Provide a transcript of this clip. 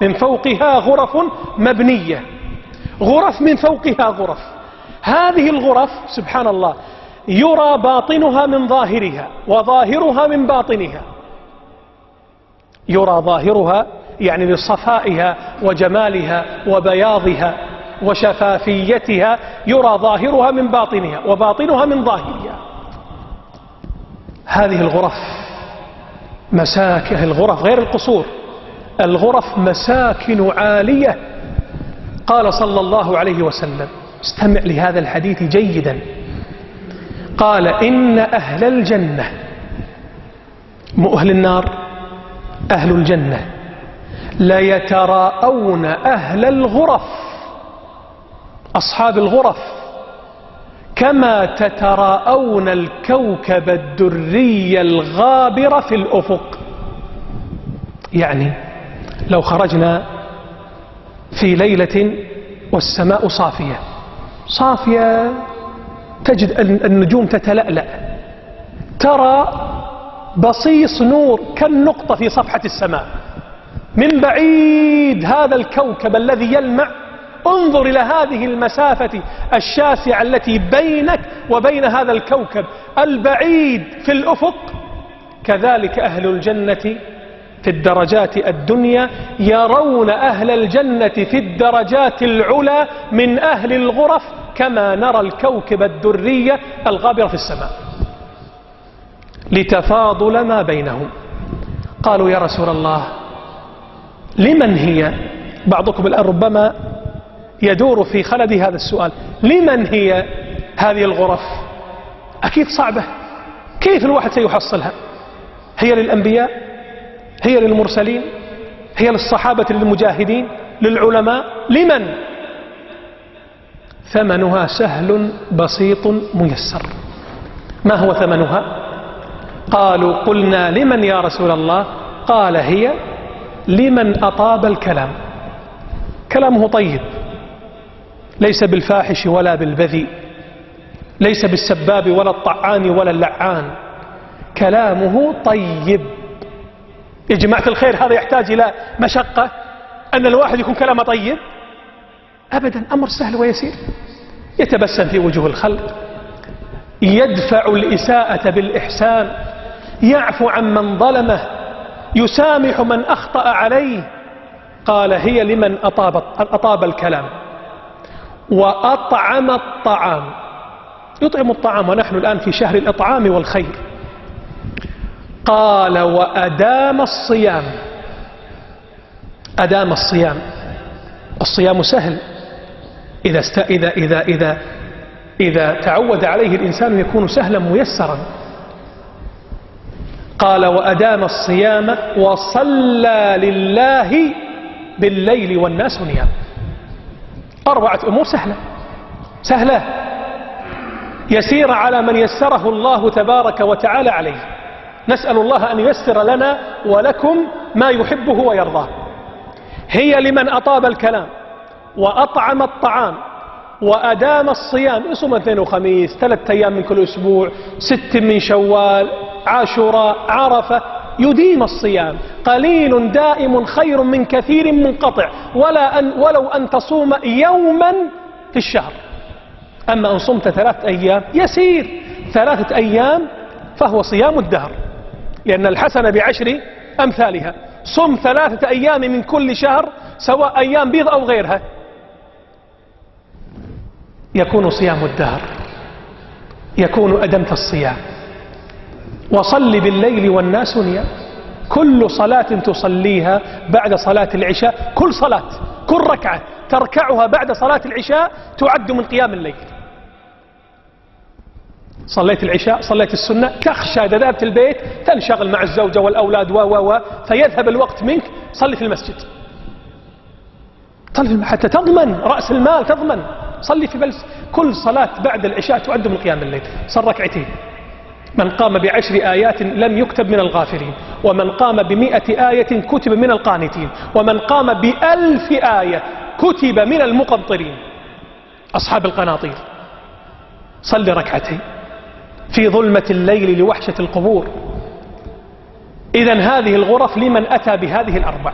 من فوقها غرف مبنية، غرف من فوقها غرف. هذه الغرف سبحان الله يرى باطنها من ظاهرها وظاهرها من باطنها. يرى ظاهرها يعني لصفائها وجمالها وبياضها وشفافيتها، يرى ظاهرها من باطنها وباطنها من ظاهرها. هذه الغرف مساكن، الغرف غير القصور، الغرف مساكن عالية. قال صلى الله عليه وسلم، استمع لهذا الحديث جيدا، قال إن أهل الجنة، مو أهل النار، أهل الجنة ليتراءون أهل الغرف، أصحاب الغرف، كما تتراءون الكوكب الدري الغابر في الأفق. يعني لو خرجنا في ليلة والسماء صافية صافية، تجد النجوم تتلألأ، ترى بصيص نور كالنقطة في صفحة السماء من بعيد، هذا الكوكب الذي يلمع. انظر إلى هذه المسافة الشاسعة التي بينك وبين هذا الكوكب البعيد في الأفق. كذلك أهل الجنة في الدرجات الدنيا يرون أهل الجنة في الدرجات العلى من أهل الغرف كما نرى الكوكب الدري الغابر في السماء، لتفاضل ما بينهم. قالوا يا رسول الله لمن هي؟ بعضكم الآن ربما يدور في خلد هذا السؤال، لمن هي هذه الغرف؟ أكيد صعبة، كيف الواحد سيحصلها؟ هي للأنبياء؟ هي للمرسلين؟ هي للصحابة للمجاهدين للعلماء؟ لمن؟ ثمنها سهل بسيط ميسر. ما هو ثمنها؟ قالوا قلنا لمن يا رسول الله؟ قال هي لمن أطاب الكلام، كلامه طيب، ليس بالفاحش ولا بالبذيء، ليس بالسباب ولا الطعان ولا اللعان، كلامه طيب. يا جماعة الخير هذا يحتاج إلى مشقة أن الواحد يكون كلامه طيب؟ أبدا، أمر سهل ويسير. يتبسم في وجوه الخلق، يدفع الإساءة بالإحسان، يعفو عن من ظلمه، يسامح من أخطأ عليه. قال هي لمن أطاب الكلام وأطعم الطعام، يطعم الطعام، ونحن الآن في شهر الإطعام والخير. قال وأدام الصيام، أدام الصيام، الصيام سهل إذا تعود عليه الإنسان يكون سهلا ميسرا. قال وأدام الصيام وصلى لله بالليل والناس نيام. 4 أمور سهلة يسير على من يسره الله تبارك وتعالى عليه. نسأل الله أن ييسر لنا ولكم ما يحبه ويرضاه. هي لمن أطاب الكلام وأطعم الطعام وأدام الصيام، يصوم اثنين وخميس، 3 أيام من كل أسبوع، 6 من شوال، عاشوراء، عرفة، يديم الصيام. قليل دائم خير من كثير منقطع، ولو أن تصوم يوما في الشهر. أما أن صمت 3 أيام يسير، 3 أيام فهو صيام الدهر، لأن الحسنة ب10 أمثالها. صم 3 أيام من كل شهر، سواء أيام بيض أو غيرها، يكون صيام الدهر، يكون أدمت الصيام. وصل بالليل والناس نيام، كل صلاة تصليها بعد صلاة العشاء، كل صلاة، كل ركعة تركعها بعد صلاة العشاء تعد من قيام الليل. صليت العشاء، صليت السنة، تخشى إذا ذهبت البيت تنشغل مع الزوجة والأولاد فيذهب الوقت منك، صلي في المسجد، حتى تضمن رأس المال، تضمن صلي في بلس. كل صلاة بعد العشاء تعد من قيام الليل. صل ركعتين. من قام ب10 آيات لم يكتب من الغافلين، ومن قام ب100 آية كتب من القانتين، ومن قام ب1000 آية كتب من المقنطرين، أصحاب القناطير. صل ركعتين في ظلمة الليل لوحشة القبور. إذن هذه الغرف لمن أتى بهذه ال4.